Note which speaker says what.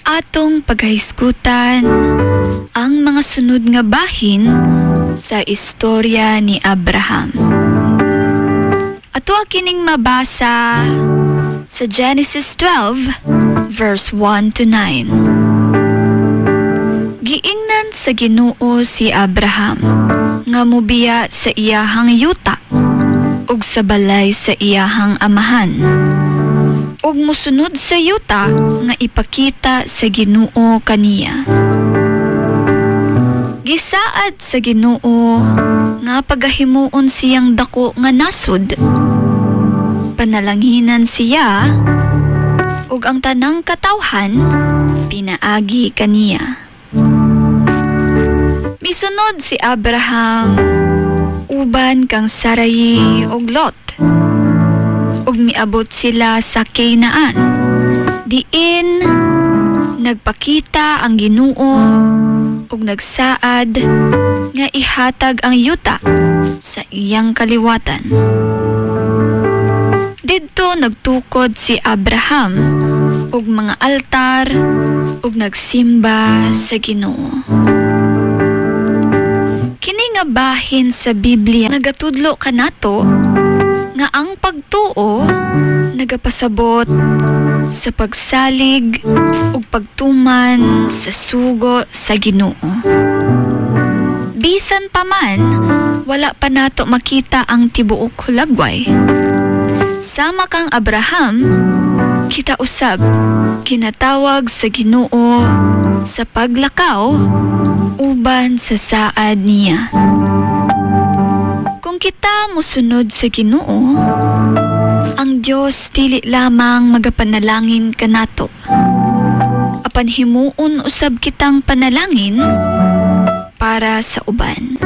Speaker 1: atong paghahisgutan ang mga sunod nga bahin sa istorya ni Abraham. Ato kining mabasa sa Genesis 12 verse 1 to 9. Giingnan sa Ginoo si Abraham nga mobiya sa iyahang yuta ug sa balay sa iyahang amahan, ug musunod sa yuta nga ipakita sa Ginoo kaniya. Gisaad sa Ginoo nga pagahimuon siyang dako nga nasud. Panalanginan siya ug ang tanang katawhan pinaagi kaniya. Misunod si Abraham uban kang Sarai ug Lot, ug miabot sila sa Canaan, diin nagpakita ang Ginoo ug nagsaad nga ihatag ang yuta sa iyang kaliwatan. Didto nagtukod si Abraham ug mga altar ug nagsimba sa Ginoo. Kini nga bahin sa Biblia nagatudlo kanato nga ang pagtuo nagapasabot sa pagsalig ug pagtuman sa sugo sa Ginoo. Bisan pa man wala pa nato makita ang tibuok hulagway, sama kang Abraham, kita usab kinatawag sa Ginoo sa paglakaw uban sa saad niya. Kung kita musunod sa Ginoo, ang Dios dili lamang magapanalangin kanato, apan himuon usab kitang panalangin para sa uban.